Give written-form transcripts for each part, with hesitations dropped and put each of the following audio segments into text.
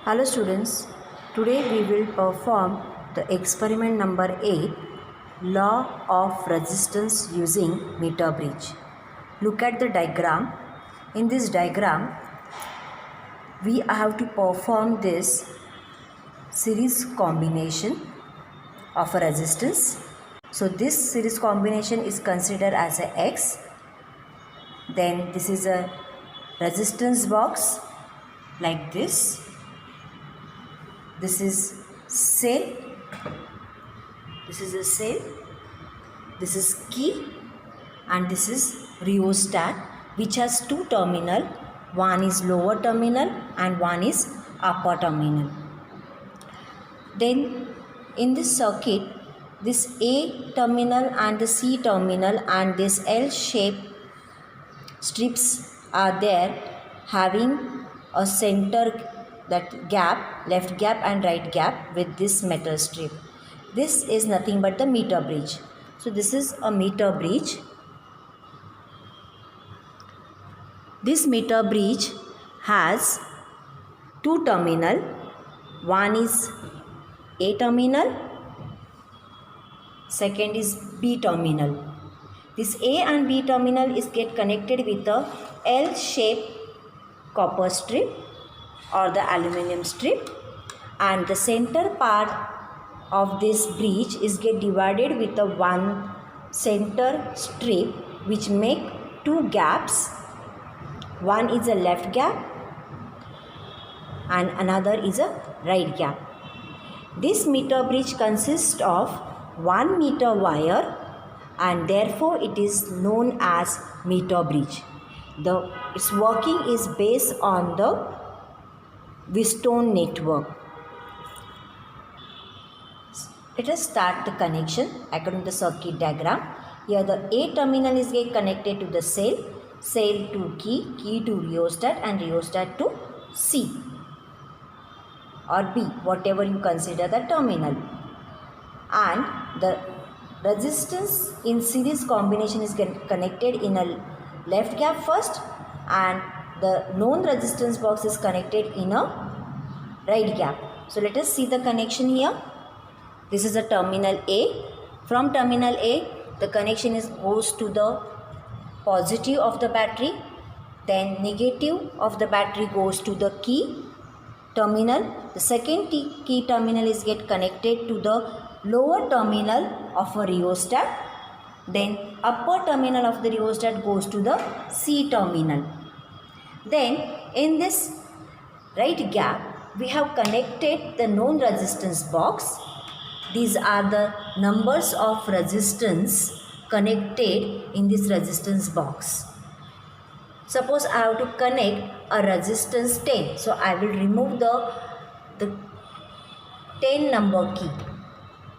Hello students, today we will perform the experiment number 8, law of resistance using meter bridge. Look at the diagram. In this diagram, we have to perform this series combination of a resistance. So this series combination is considered as a X. Then this is a resistance box like this. This is cell, this is a cell, this is key, and this is rheostat, which has two terminal. One is lower terminal and one is upper terminal. Then in this circuit, this A terminal and the C terminal and this L shape strips are there, having a center, that gap, left gap and right gap with this metal strip. This is nothing but the meter bridge. So this is a meter bridge. This meter bridge has two terminal. One is A terminal, second is B terminal. This A and B terminal is get connected with a L-shaped copper strip or the aluminum strip, and the center part of this bridge is get divided with a one center strip which make two gaps. One is a left gap and another is a right gap. This meter bridge consists of 1 meter wire and therefore it is known as meter bridge. Its working is based on the Wheatstone network. Let us start the connection according to the circuit diagram. Here the A terminal is get connected to the cell, cell to key, key to rheostat and rheostat to C or B, whatever you consider the terminal. And the resistance in series combination is get connected in a left gap first, and the known resistance box is connected in a right gap. So let us see the connection here. This is a terminal A. From terminal A, the connection goes to the positive of the battery. Then negative of the battery goes to the key terminal. The second key terminal is get connected to the lower terminal of a rheostat. Then upper terminal of the rheostat goes to the C terminal. Then in this right gap, we have connected the known resistance box. These are the numbers of resistance connected in this resistance box. Suppose I have to connect a resistance 10. So I will remove the 10 number key.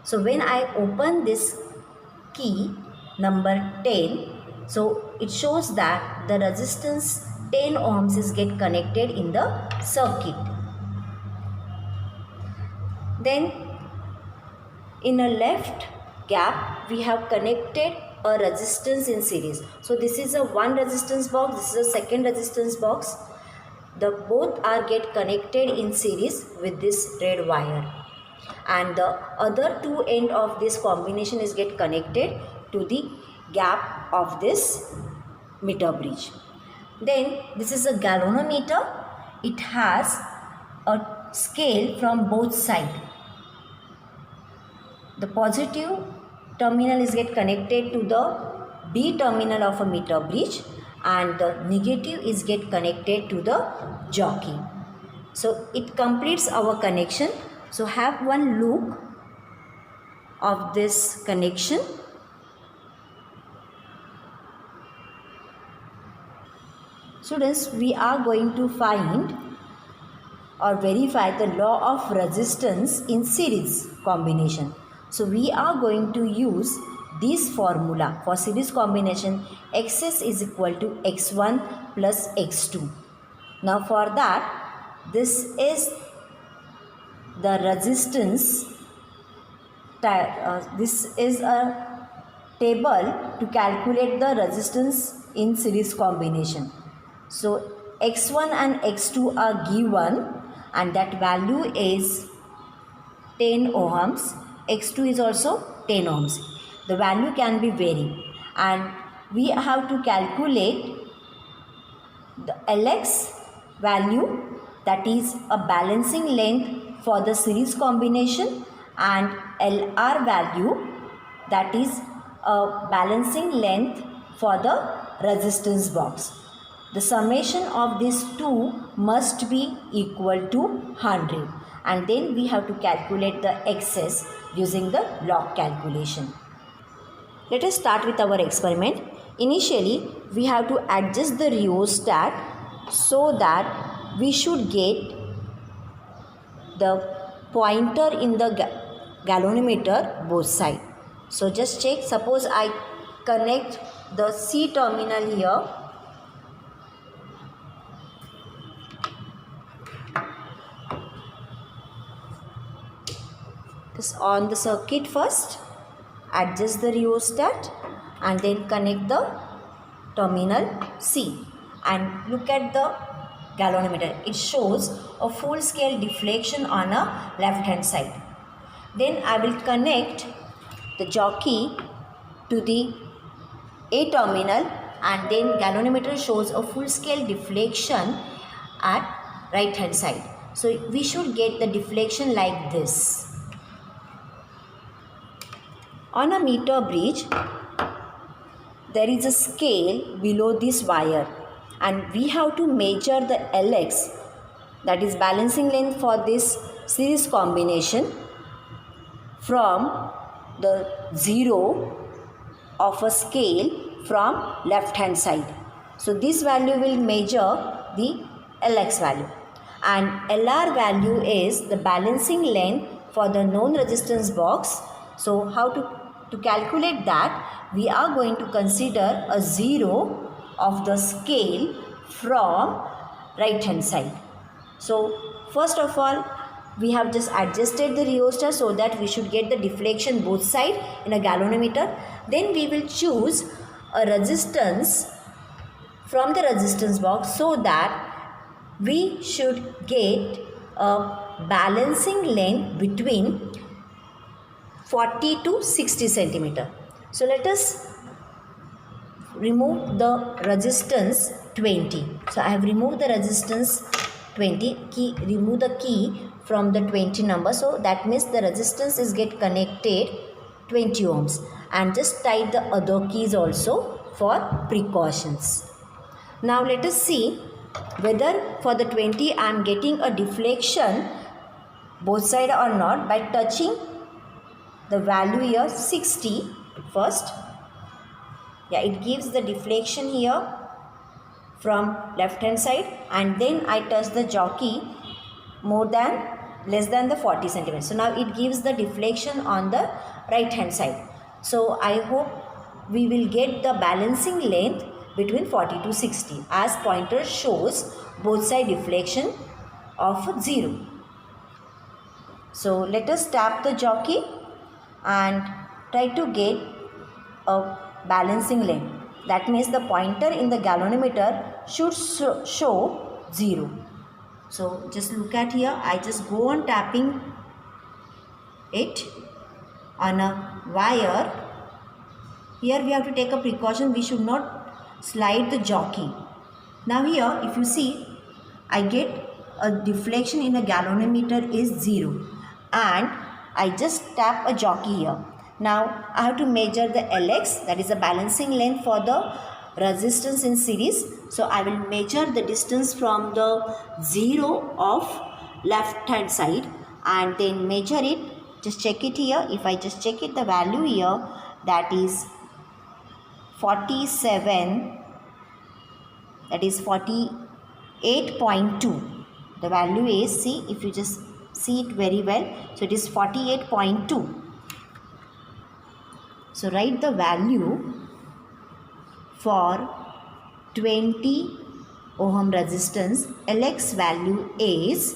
So when I open this key number 10, so it shows that the resistance 10 ohms is get connected in the circuit. Then in a left gap, we have connected a resistance in series. So this is a one resistance box, this is a second resistance box. The both are get connected in series with this red wire. And the other two end of this combination is get connected to the gap of this meter bridge. Then this is a galvanometer. It has a scale from both sides. The positive terminal is get connected to the B terminal of a meter bridge and the negative is get connected to the jockey. So it completes our connection. So have one look of this connection. Students, we are going to find or verify the law of resistance in series combination. So we are going to use this formula for series combination. Xs is equal to x1 plus x2. Now for that, this is the resistance. This is a table to calculate the resistance in series combination. So x1 and x2 are given and that value is 10 ohms. X2 is also 10 ohms. The value can be varied, and we have to calculate the Lx value, that is a balancing length for the series combination, and Lr value, that is a balancing length for the resistance box. The summation of these two must be equal to 100, and then we have to calculate the excess using the log calculation. Let us start with our experiment. Initially, we have to adjust the rheostat so that we should get the pointer in the galvanometer both sides. So just check, suppose I connect the C terminal here. This on the circuit first, adjust the rheostat and then connect the terminal C and look at the galvanometer. It shows a full scale deflection on a left hand side. Then I will connect the jockey to the A terminal, and then galvanometer shows a full scale deflection at right hand side. So we should get the deflection like this. On a meter bridge, there is a scale below this wire, and we have to measure the Lx, that is balancing length for this series combination, from the zero of a scale from left hand side. So this value will measure the Lx value, and Lr value is the balancing length for the known resistance box. So how to calculate that, we are going to consider a zero of the scale from right hand side. So first of all, we have just adjusted the rheostat so that we should get the deflection both sides in a galvanometer. Then we will choose a resistance from the resistance box so that we should get a balancing length between 40 to 60 centimeter. So let us remove the resistance 20. So I have removed the resistance 20, remove the key from the 20 number. So that means the resistance is get connected 20 ohms, and just type the other keys also for precautions. Now let us see whether for the 20 I am getting a deflection both side or not by touching the value here 60 first. Yeah, it gives the deflection here from left hand side, and then I touch the jockey less than the 40 centimeters. So now it gives the deflection on the right hand side. So I hope we will get the balancing length between 40 to 60, as pointer shows both side deflection of 0. So let us tap the jockey and try to get a balancing length. That means the pointer in the galvanometer should show 0. So just look at here, I just go on tapping it on a wire. Here we have to take a precaution, we should not slide the jockey. Now here if you see, I get a deflection in a galvanometer is 0, and I just tap a jockey here. Now I have to measure the Lx, that is a balancing length for the resistance in series. So I will measure the distance from the 0 of left hand side and then measure it. Just check it here. If I just check it, the value here, that is 47, that is 48.2. The value is, see, if you just see it very well, so it is 48.2. So write the value for 20 ohm resistance. Lx value is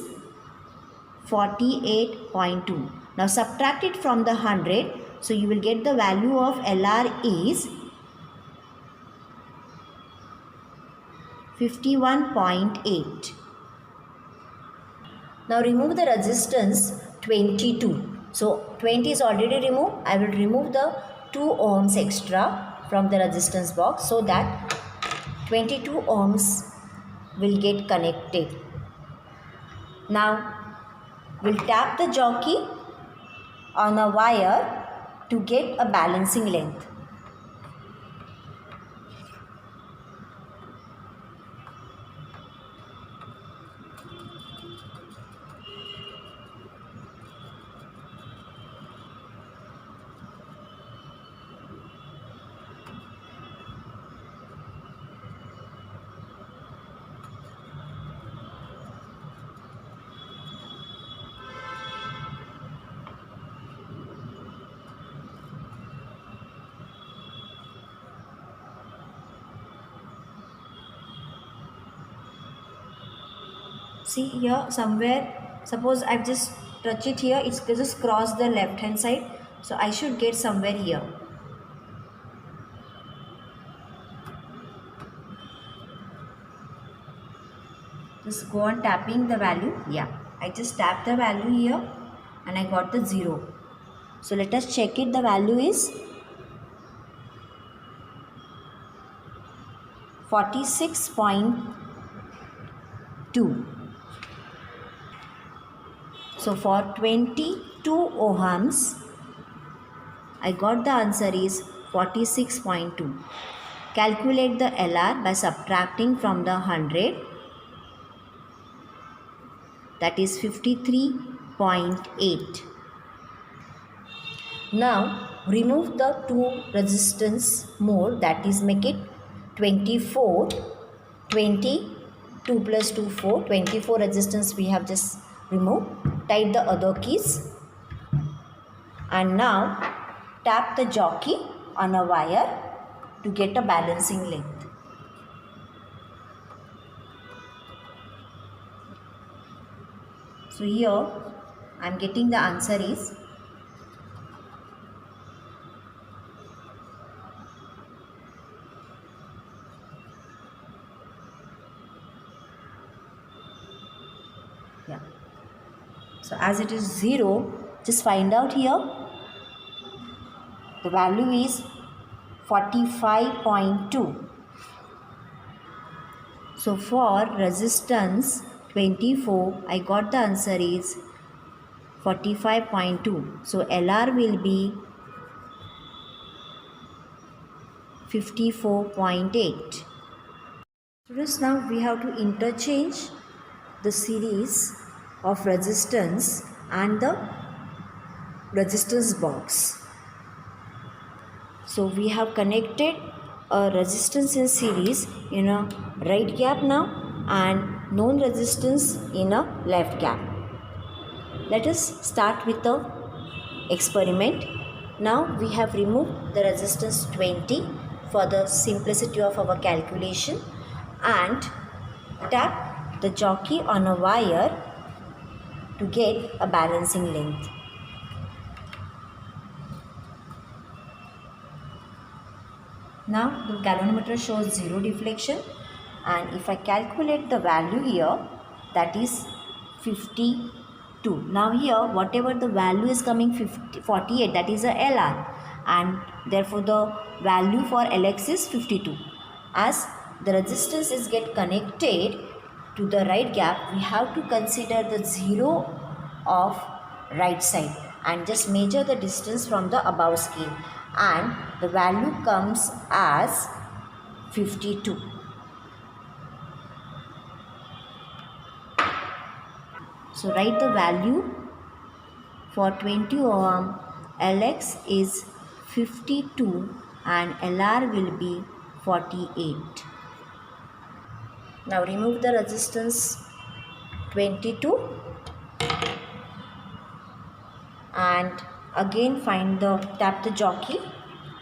48.2. Now subtract it from the 100. So you will get the value of Lr is 51.8. Now remove the resistance 22. So 20 is already removed. I will remove the 2 ohms extra from the resistance box so that 22 ohms will get connected. Now we'll tap the jockey on a wire to get a balancing length. See here somewhere, suppose I've just touch it here, it's just cross the left hand side, so I should get somewhere here. Just go on tapping the value. Yeah, I just tap the value here and I got the 0. So let us check it. The value is 46.2. So for 22 ohms, I got the answer is 46.2. Calculate the LR by subtracting from the 100, that is 53.8. Now remove the 2 resistance more, that is make it 24, 20, 2 plus 2, 4, 24 resistance we have just removed. Type the other keys and now tap the jockey on a wire to get a balancing length. So here I am getting the answer is so as it is 0, just find out here. The value is 45.2. So for resistance 24, I got the answer is 45.2. So LR will be 54.8. Students, now we have to interchange the series of resistance and the resistance box. So we have connected a resistance in series in a right gap now and known resistance in a left gap. Let us start with the experiment. Now we have removed the resistance 20 for the simplicity of our calculation and tap the jockey on a wire to get a balancing length. Now the galvanometer shows 0 deflection, and if I calculate the value here, that is 52. Now here whatever the value is coming 48, that is a LR, and therefore the value for LX is 52. As the resistance is get connected to the right gap, we have to consider the 0 of right side and just measure the distance from the above scale, and the value comes as 52. So write the value for 20 ohm. LX is 52 and LR will be 48. Now remove the resistance 22 and again tap the jockey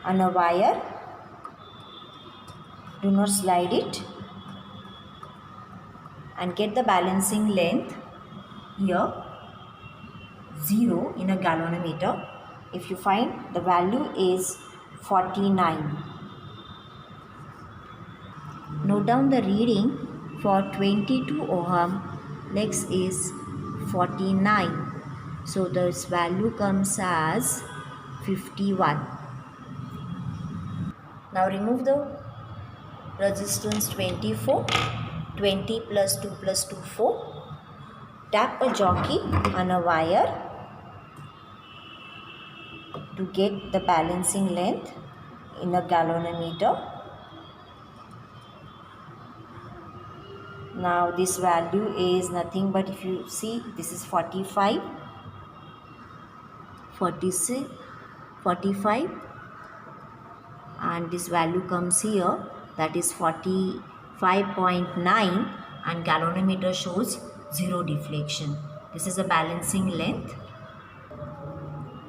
on a wire. Do not slide it and get the balancing length here 0 in a galvanometer. If you find the value is 49. Note down the reading for 22 ohm. Next is 49. So this value comes as 51. Now remove the resistance 24. 20 plus 2 plus 2, 4. Tap a jockey on a wire to get the balancing length in a galvanometer. Now this value is nothing but, if you see, this is 45, 46, 45, and this value comes here, that is 45.9, and galvanometer shows 0 deflection. This is a balancing length.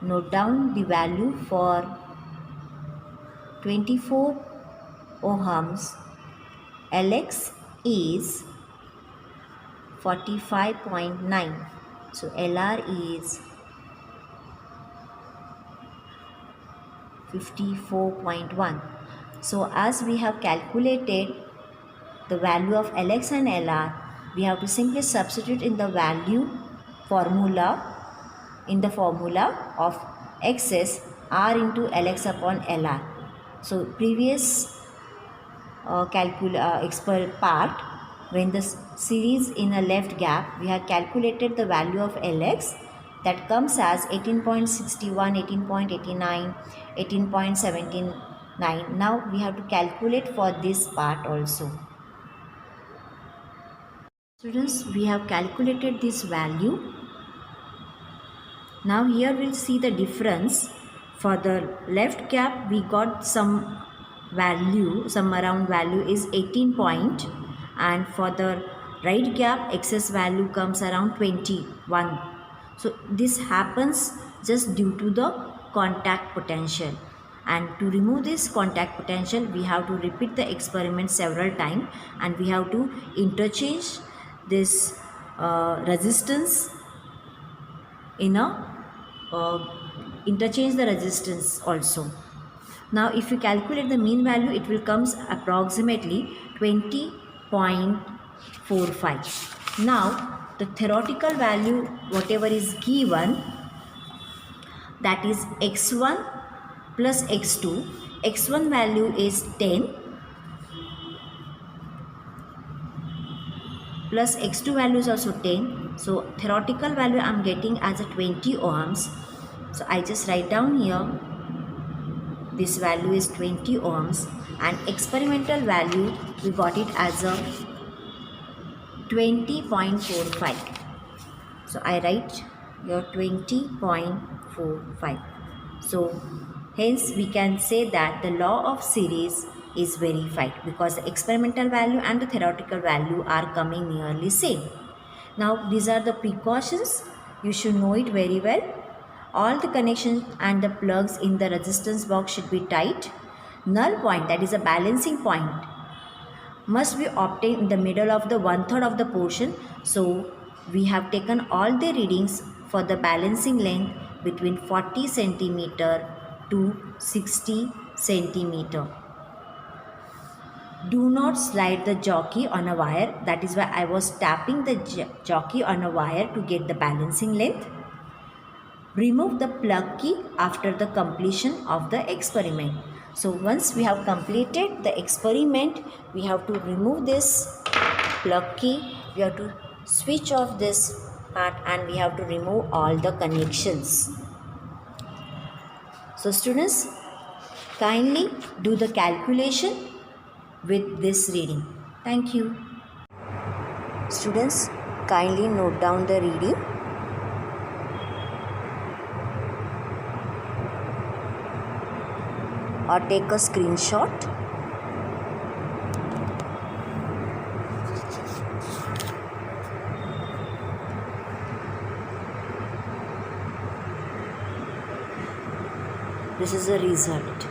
Note down the value for 24 ohms. Lx is 45.9. So Lr is 54.1. So as we have calculated the value of Lx and Lr, we have to simply substitute in the formula of Xs R into Lx upon Lr. So previous part, when the series in a left gap, we have calculated the value of Lx, that comes as 18.61, 18.89, 18.79. Now we have to calculate for this part also. Students, we have calculated this value. Now here we'll see the difference. For the left gap, we got some around value is 18 point, and for the right gap, excess value comes around 21. So this happens just due to the contact potential, and to remove this contact potential, we have to repeat the experiment several times, and we have to interchange this resistance in a interchange the resistance also. Now if you calculate the mean value, it will comes approximately 20.45. Now the theoretical value, whatever is given, that is x1 plus x2. x1 value is 10 plus x2 value is also 10. So theoretical value I am getting as a 20 ohms. So I just write down here, this value is 20 ohms, and experimental value we got it as a 20.45. So I write your 20.45. So hence we can say that the law of series is verified, because the experimental value and the theoretical value are coming nearly same. Now these are the precautions. You should know it very well. All the connections and the plugs in the resistance box should be tight. Null point, that is a balancing point, must be obtained in the middle of the 1/3 of the portion. So we have taken all the readings for the balancing length between 40 centimeter to 60 centimeter. Do not slide the jockey on a wire. That is why I was tapping the jockey on a wire to get the balancing length. Remove the plug key after the completion of the experiment. So once we have completed the experiment, we have to remove this plug key. We have to switch off this part, and we have to remove all the connections. So students, kindly do the calculation with this reading. Thank you. Students, kindly note down the reading. Or take a screenshot. This is the result.